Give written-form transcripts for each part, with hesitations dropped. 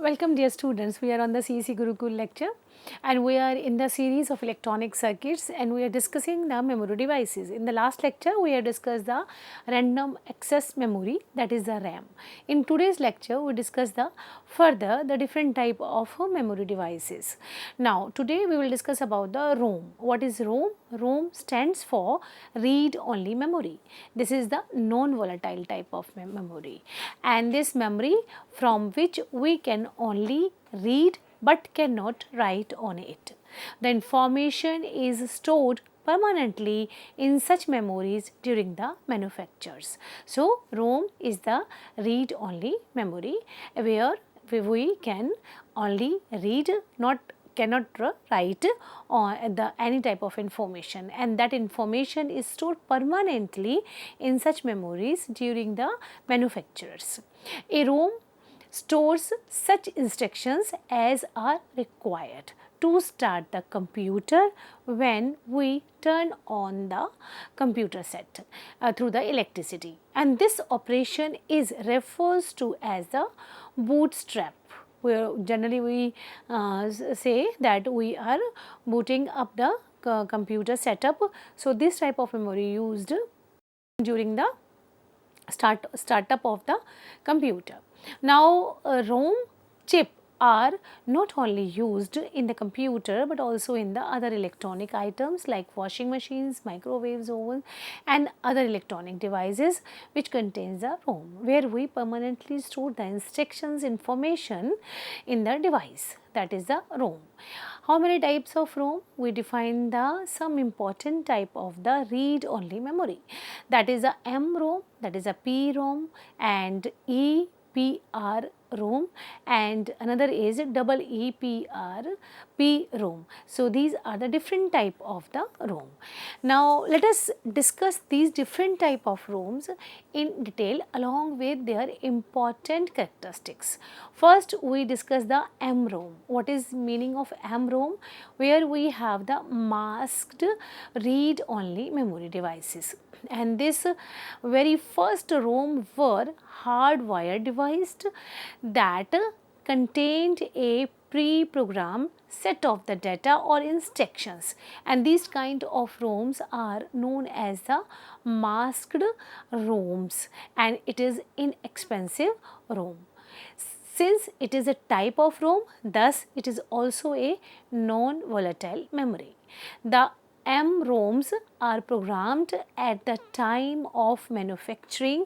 Welcome dear students, we are on the CEC Gurukul lecture and we are in the series of electronic circuits and we are discussing the memory devices. In the last lecture we have discussed the random access memory, that is the RAM. In today's lecture we discuss the different type of memory devices. Now today we will discuss about the ROM. What is ROM? ROM stands for read only memory. This is the non-volatile type of memory, and this memory from which we can only read but cannot write on it. The information is stored permanently in such memories during the manufactures. So, ROM is the read only memory where we can only read, cannot write on any type of information, and that information is stored permanently in such memories during the manufacturers. A ROM stores such instructions as are required to start the computer when we turn on the computer set through the electricity, and this operation is refers to as the bootstrap. Where generally we say that we are booting up the computer setup. So this type of memory used during the startup of the computer. Now ROM chip are not only used in the computer but also in the other electronic items like washing machines, microwaves, ovens and other electronic devices which contains the ROM, where we permanently store the instructions information in the device, that is the ROM. How many types of ROM? We define the some important type of the read only memory, that is a MROM, that is a PROM and EPR ROM, and another is double EPR PROM. So these are the different type of the ROM. Now let us discuss these different type of ROMs in detail along with their important characteristics. First we discuss the MROM. What is meaning of MROM? Where we have the masked read only memory devices, and this very first ROM were hardwired device that contained a pre-programmed set of the data or instructions, and these kind of ROMs are known as the masked ROMs, and it is inexpensive ROM. Since it is a type of ROM, thus it is also a non-volatile memory. The MROMs are programmed at the time of manufacturing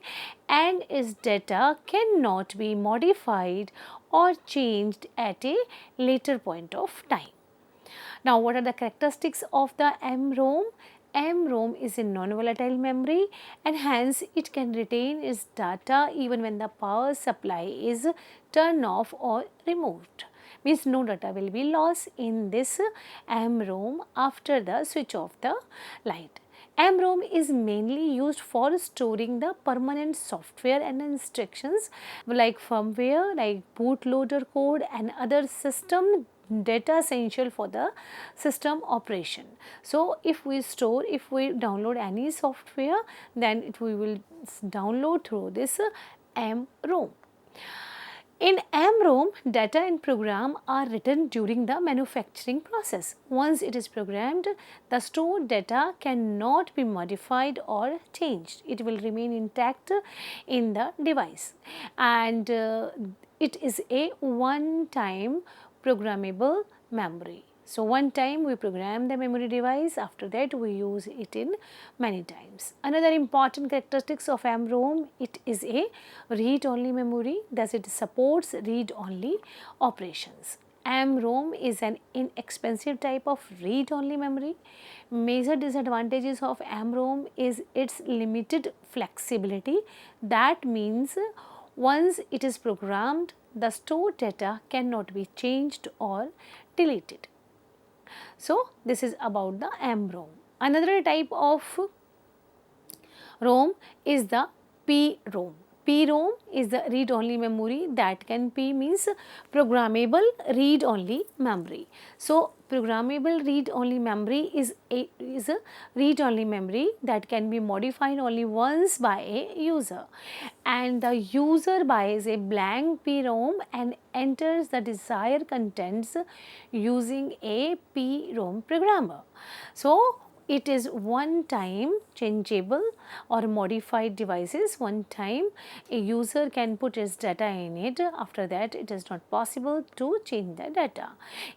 and its data cannot be modified or changed at a later point of time. Now, what are the characteristics of the MROM? MROM is a non-volatile memory and hence it can retain its data even when the power supply is turned off or removed. Means no data will be lost in this MROM after the switch off the light. MROM is mainly used for storing the permanent software and instructions like firmware, like bootloader code and other system data essential for the system operation. So if we download any software, then we will download through this MROM. In MROM, data and program are written during the manufacturing process. Once it is programmed, the stored data cannot be modified or changed. It will remain intact in the device, and it is a one-time programmable memory. So one time we program the memory device, after that we use it in many times. Another important characteristics of MROM, it is a read-only memory, thus it supports read-only operations. MROM is an inexpensive type of read-only memory. Major disadvantages of MROM is its limited flexibility. That means once it is programmed, the stored data cannot be changed or deleted. So this is about the MROM. Another type of ROM is the PROM. PROM is the read-only memory. That can P means programmable read-only memory. So programmable read-only memory is a read-only memory that can be modified only once by a user, and the user buys a blank PROM and enters the desired contents using a PROM programmer. So it is one time changeable or modified devices. One time a user can put his data in it. After that it is not possible to change the data.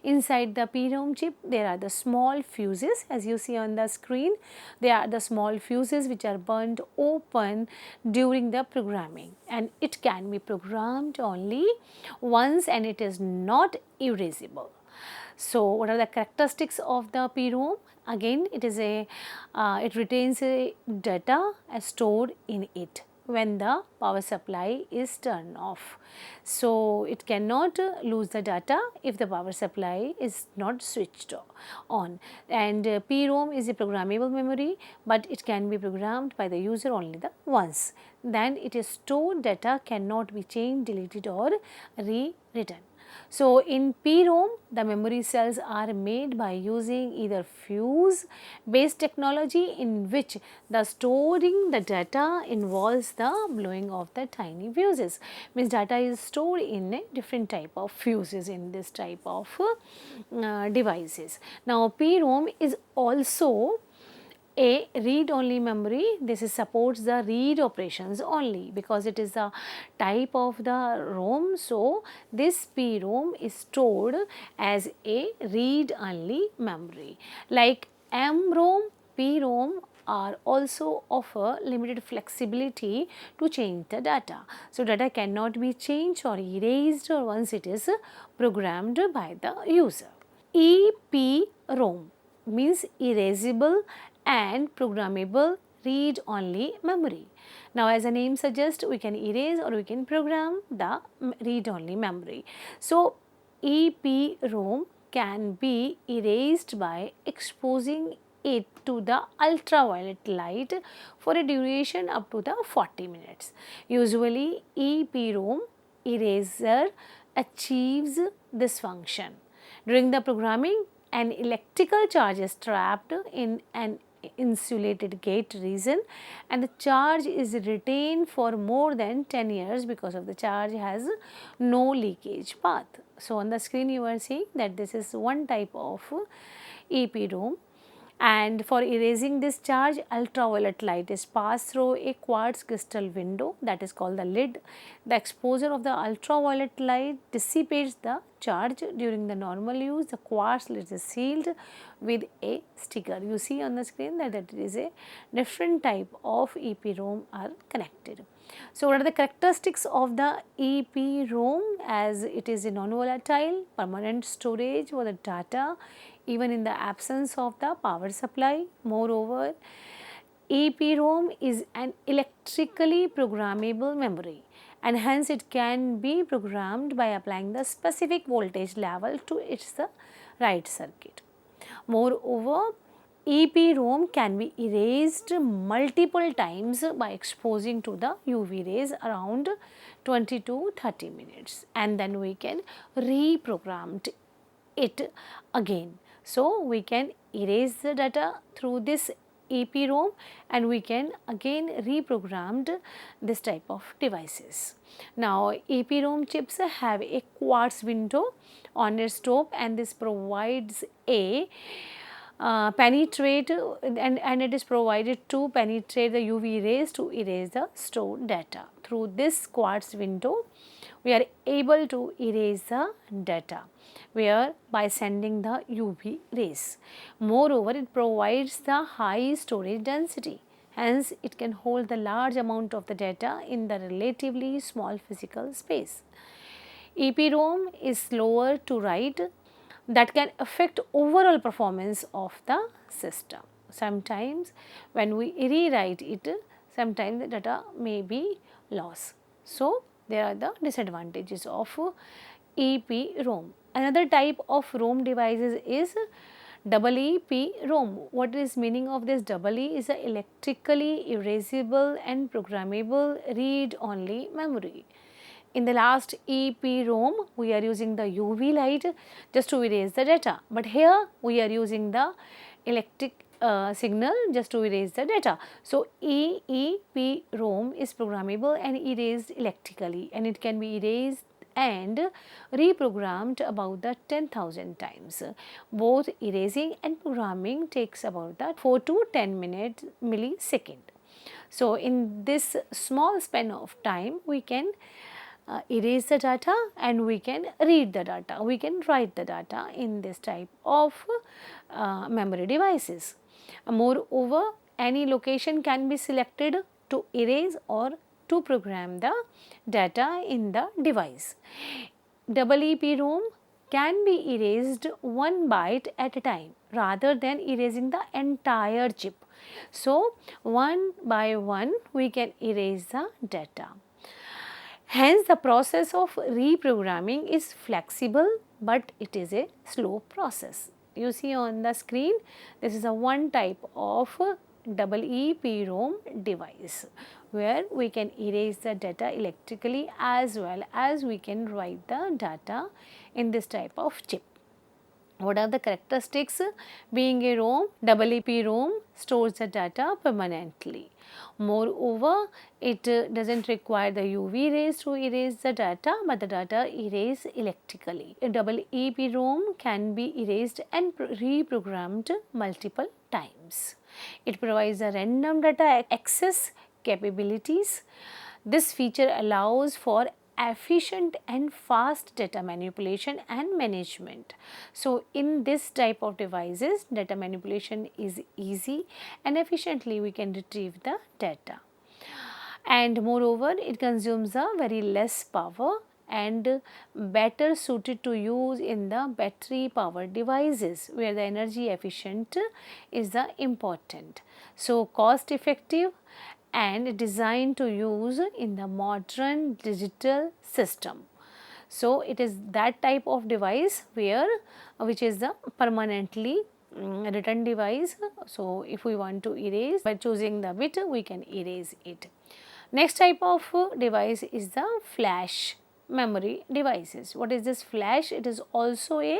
Inside the PROM chip there are the small fuses, as you see on the screen. They are the small fuses which are burnt open during the programming, and it can be programmed only once and it is not erasable. So what are the characteristics of the PROM? Again, it is it retains a data stored in it when the power supply is turned off. So it cannot lose the data if the power supply is not switched on. And PROM is a programmable memory, but it can be programmed by the user only the once. Then it is stored data cannot be changed, deleted or rewritten. So in PROM, the memory cells are made by using either fuse based technology, in which the storing the data involves the blowing of the tiny fuses. Means data is stored in a different type of fuses in this type of devices. Now PROM is also a read-only memory. This supports the read operations only because it is the type of the ROM. So this PROM is stored as a read-only memory. Like MROM, PROM are also offer limited flexibility to change the data. So data cannot be changed or erased or once it is programmed by the user. EPROM means erasable and programmable read-only memory. Now as the name suggests, we can erase or we can program the read-only memory. So EPROM can be erased by exposing it to the ultraviolet light for a duration up to the 40 minutes. Usually EPROM eraser achieves this function. During the programming, an electrical charge is trapped in an insulated gate region, and the charge is retained for more than 10 years because of the charge has no leakage path. So on the screen you are seeing that this is one type of EPROM, and for erasing this charge, ultraviolet light is passed through a quartz crystal window, that is called the lid. The exposure of the ultraviolet light dissipates the charge. During the normal use, the quartz lid is sealed with a sticker. You see on the screen that it is a different type of EPROM are connected. So what are the characteristics of the EPROM? As it is a non-volatile, permanent storage for the data even in the absence of the power supply. Moreover, EPROM is an electrically programmable memory, and hence it can be programmed by applying the specific voltage level to its right circuit. Moreover, EPROM can be erased multiple times by exposing to the UV rays around 20 to 30 minutes, and then we can reprogram it again. So we can erase the data through this EPROM and we can again reprogram this type of devices. Now EPROM chips have a quartz window on its top, and this provides a penetrate and it is provided to penetrate the UV rays to erase the stored data. Through this quartz window, we are able to erase the data by sending the UV rays. Moreover, it provides the high storage density. Hence, it can hold the large amount of the data in the relatively small physical space. EPROM is slower to write, that can affect overall performance of the system. Sometimes when we rewrite it, sometimes the data may be lost. So there are the disadvantages of EPROM. Another type of ROM devices is EEPROM. What is meaning of this EE is a electrically erasable and programmable read-only memory. In the last EEPROM, we are using the UV light just to erase the data, but here we are using the electric signal just to erase the data. So, EEPROM is programmable and erased electrically, and it can be erased and reprogrammed about the 10,000 times. Both erasing and programming takes about the 4 to 10 millisecond. So, in this small span of time, we can erase the data and we can read the data, we can write the data in this type of memory devices. Moreover, any location can be selected to erase or to program the data in the device. EEPROM can be erased one byte at a time rather than erasing the entire chip. So, one by one we can erase the data. Hence, the process of reprogramming is flexible, but it is a slow process. You see on the screen, this is a one type of EEPROM device where we can erase the data electrically as well as we can write the data in this type of chip. What are the characteristics? Being a ROM, EEPROM stores the data permanently. Moreover, it doesn't require the UV rays to erase the data, but the data erase electrically. A EEPROM can be erased and reprogrammed multiple times. It provides a random data access capabilities. This feature allows for efficient and fast data manipulation and management. So, in this type of devices, data manipulation is easy and efficiently we can retrieve the data. And moreover, it consumes a very less power and better suited to use in the battery powered devices where the energy efficient is the important. So, cost effective and designed to use in the modern digital system. So, it is that type of device where which is the permanently written device. So, if we want to erase by choosing the bit, we can erase it. Next type of device is the flash memory devices. What is this flash? It is also a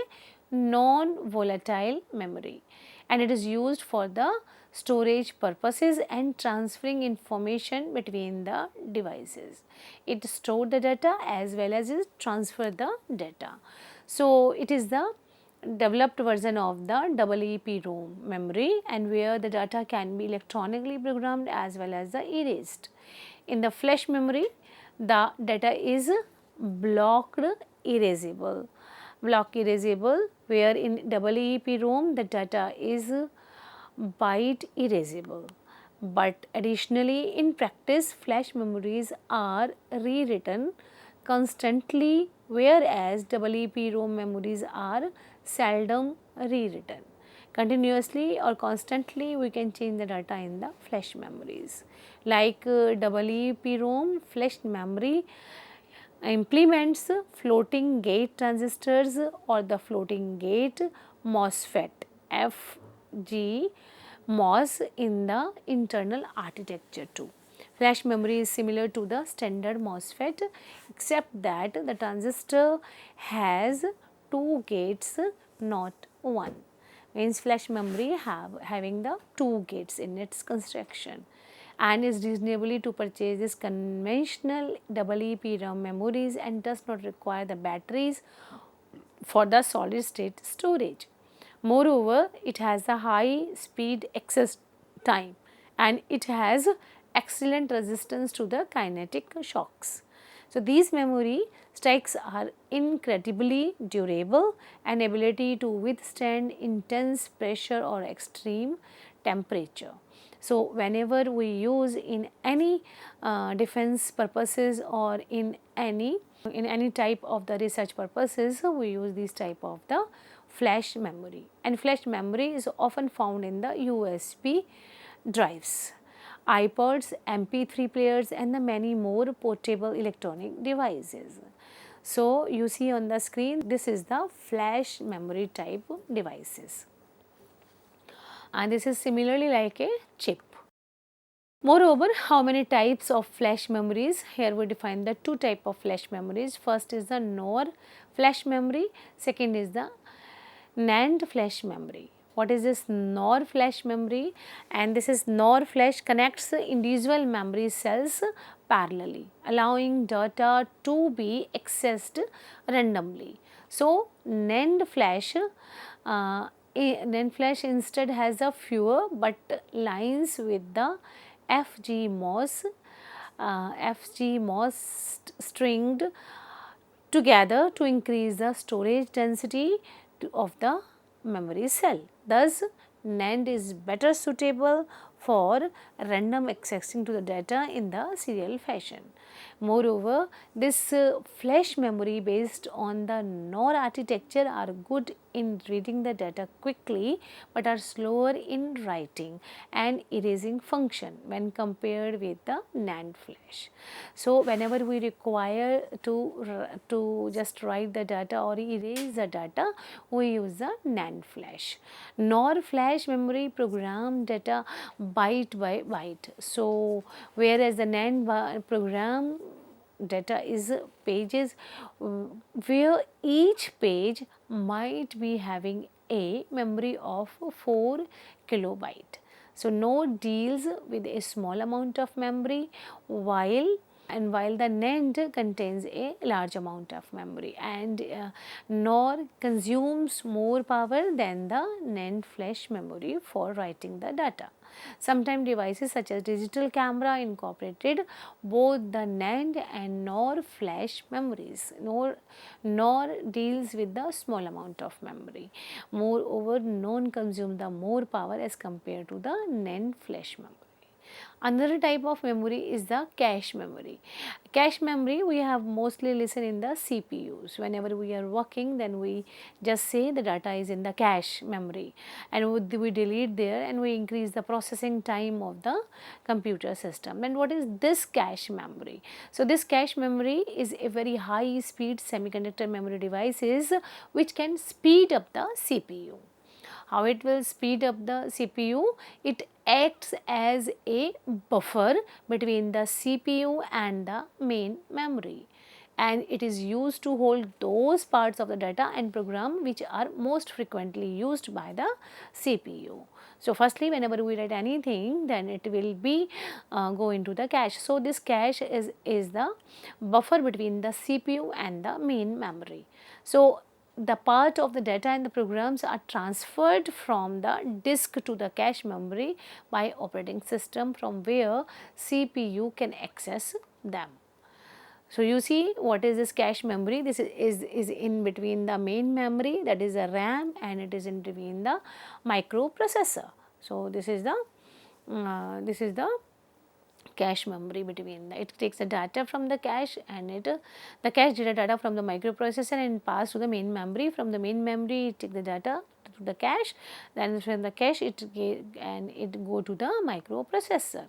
non-volatile memory and it is used for the storage purposes and transferring information between the devices. It stores the data as well as it transfer the data. So, it is the developed version of the EEPROM memory and where the data can be electronically programmed as well as the erased. In the flash memory, the data is block erasable where in EEPROM the data is byte erasable. But additionally, in practice, flash memories are rewritten constantly whereas EEPROM memories are seldom rewritten. Continuously or constantly we can change the data in the flash memories. Like EEPROM flash memory implements floating gate transistors or the floating gate MOSFET FG MOS in the internal architecture too. Flash memory is similar to the standard MOSFET except that the transistor has two gates, not one. Means flash memory having the two gates in its construction and is reasonably to purchase this conventional EEPROM memories and does not require the batteries for the solid state storage. Moreover, it has a high speed access time and it has excellent resistance to the kinetic shocks. So, these memory stacks are incredibly durable and ability to withstand intense pressure or extreme temperature. So, whenever we use in any defense purposes or in any type of the research purposes, we use this type of the flash memory, and flash memory is often found in the USB drives, iPods, MP3 players and the many more portable electronic devices. So, you see on the screen, this is the flash memory type devices. and this is similarly like a chip. Moreover, how many types of flash memories? Here we define the two type of flash memories. First is the NOR flash memory, second is the NAND flash memory. What is this NOR flash memory? And this is NOR flash connects individual memory cells parallelly, allowing data to be accessed randomly. So, NAND flash instead has a fewer but lines with the FGMOS, stringed together to increase the storage density of the memory cell. Thus, NAND is better suitable for random accessing to the data in the serial fashion. Moreover, this flash memory based on the NOR architecture are good in reading the data quickly but are slower in writing and erasing function when compared with the NAND flash. So, whenever we require to just write the data or erase the data, we use the NAND flash. NOR flash memory program data byte by byte. So, whereas the NAND program data is pages where each page might be having a memory of 4 kilobyte. So, node deals with a small amount of memory while the NAND contains a large amount of memory, and NOR consumes more power than the NAND flash memory for writing the data. Sometimes devices such as digital camera incorporated both the NAND and NOR flash memories. NOR deals with the small amount of memory. Moreover, NOR consumes the more power as compared to the NAND flash memory. Another type of memory is the cache memory. Cache memory we have mostly listened in the CPUs. Whenever we are working, then we just say the data is in the cache memory, and we delete there and we increase the processing time of the computer system. And what is this cache memory? So, this cache memory is a very high speed semiconductor memory devices which can speed up the CPU. How it will speed up the CPU? It acts as a buffer between the CPU and the main memory, and it is used to hold those parts of the data and program which are most frequently used by the CPU. So, firstly, whenever we write anything, then it will be go into the cache. So, this cache is the buffer between the CPU and the main memory. So, the part of the data and the programs are transferred from the disk to the cache memory by operating system from where CPU can access them. So, you see what is this cache memory? This is in between the main memory, that is the RAM, and it is in between the microprocessor. So, this is the cache memory between it takes the data from the cache, and the cache data from the microprocessor and pass to the main memory. From the main memory it take the data to the cache, then from the cache it go to the microprocessor.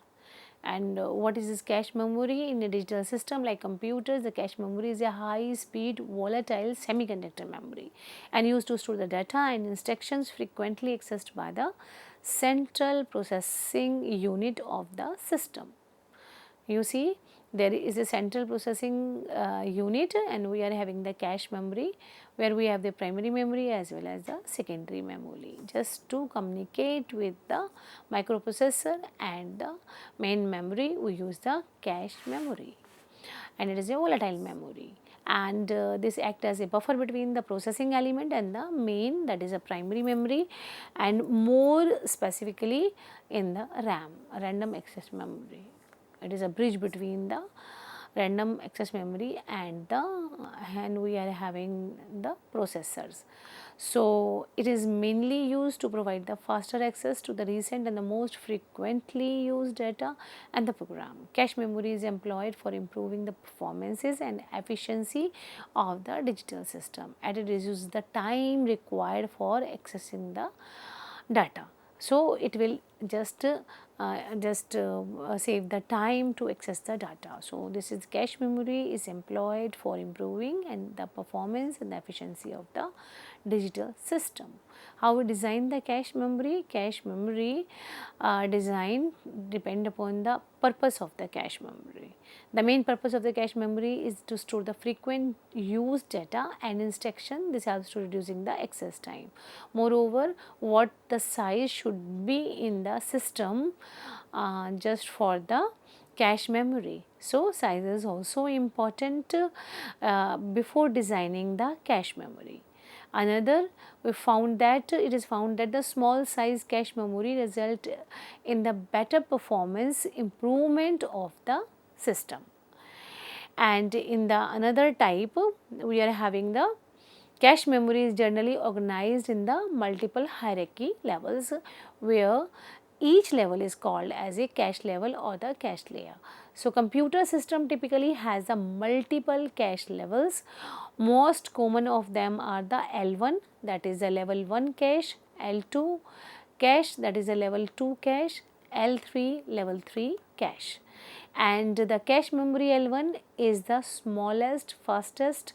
And what is this cache memory? In a digital system like computers, the cache memory is a high speed volatile semiconductor memory and used to store the data and instructions frequently accessed by the central processing unit of the system. You see, there is a central processing unit, and we are having the cache memory where we have the primary memory as well as the secondary memory, just to communicate with the microprocessor and the main memory. We use the cache memory, and it is a volatile memory, and this act as a buffer between the processing element and the main, that is a primary memory, and more specifically in the RAM, random access memory. It is a bridge between the random access memory and we are having the processors. So, it is mainly used to provide the faster access to the recent and the most frequently used data and the program. Cache memory is employed for improving the performances and efficiency of the digital system, and it reduces the time required for accessing the data. So, it will just save the time to access the data. So, this is cache memory is employed for improving and the performance and the efficiency of the digital system. How we design the cache memory? Cache memory design depend upon the purpose of the cache memory. The main purpose of the cache memory is to store the frequent used data and instruction. This helps to reducing the access time. Moreover, what the size should be in the system just for the cache memory. So, size is also important before designing the cache memory. Another, we found that it is found that the small size cache memory result in the better performance improvement of the system. And in the another type, we are having the cache memory is generally organized in the multiple hierarchy levels, where each level is called as a cache level or the cache layer. So, computer system typically has the multiple cache levels. Most common of them are the L1, that is the level 1 cache, L2 cache, that is a level 2 cache, L3 level 3 cache. And the cache memory L1 is the smallest, fastest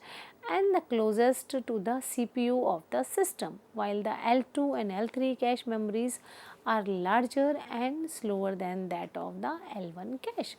and the closest to the CPU of the system, while the L2 and L3 cache memories are larger and slower than that of the L1 cache.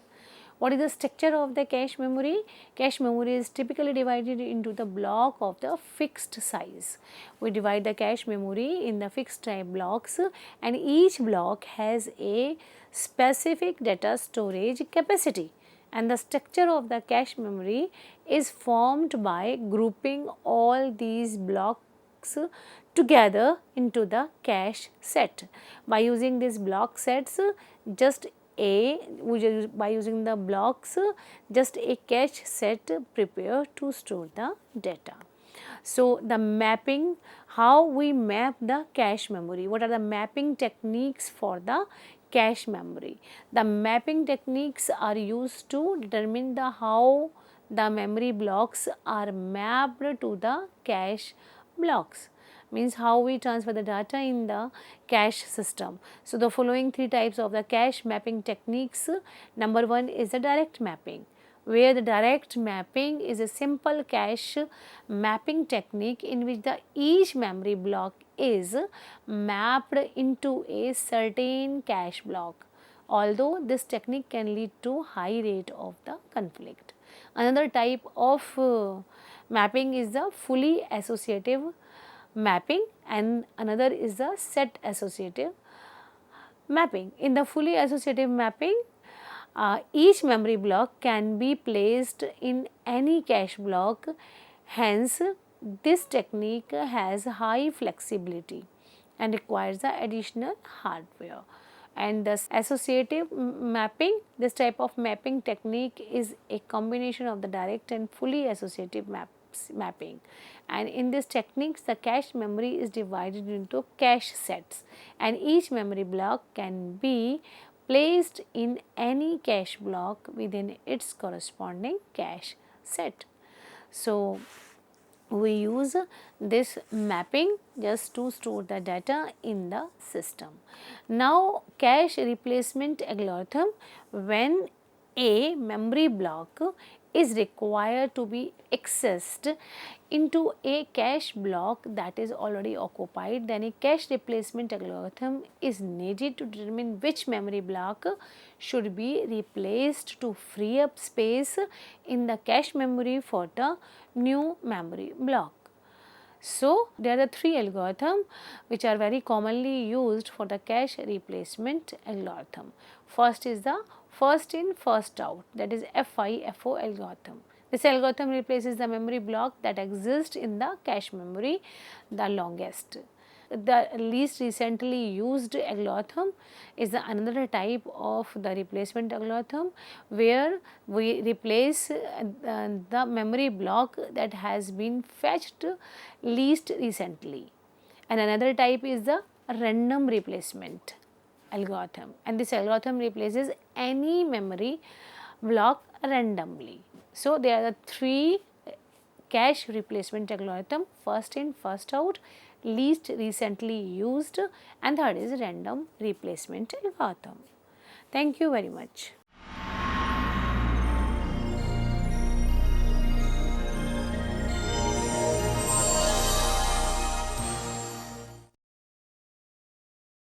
What is the structure of the cache memory? Cache memory is typically divided into the block of the fixed size. We divide the cache memory in the fixed type blocks, and each block has a specific data storage capacity. And the structure of the cache memory is formed by grouping all these blocks together into the cache set. By using these block sets, by using the blocks, just a cache set prepare to store the data. So, the mapping, how we map the cache memory, what are the mapping techniques for the cache memory? The mapping techniques are used to determine the how the memory blocks are mapped to the cache blocks, means how we transfer the data in the cache system. So, the following three types of the cache mapping techniques. Number one is the direct mapping, where the direct mapping is a simple cache mapping technique in which the each memory block is mapped into a certain cache block, although this technique can lead to high rate of the conflict. Another type of mapping is the fully associative mapping, and another is the set associative mapping. In the fully associative mapping, each memory block can be placed in any cache block. Hence, this technique has high flexibility and requires the additional hardware. And the associative mapping, this type of mapping technique is a combination of the direct and fully associative mapping. And in this techniques, the cache memory is divided into cache sets, and each memory block can be placed in any cache block within its corresponding cache set. So, we use this mapping just to store the data in the system. Now, cache replacement algorithm, when a memory block is required to be accessed into a cache block that is already occupied, then a cache replacement algorithm is needed to determine which memory block should be replaced to free up space in the cache memory for the new memory block. So, there are three algorithms which are very commonly used for the cache replacement algorithm. First is the first in first out, that is FIFO algorithm. This algorithm replaces the memory block that exists in the cache memory the longest. The least recently used algorithm is another type of the replacement algorithm, where we replace the memory block that has been fetched least recently. And another type is the random replacement algorithm, and this algorithm replaces any memory block randomly. So, there are the three cache replacement algorithm: first in first out, least recently used, and third is random replacement algorithm. Thank you very much.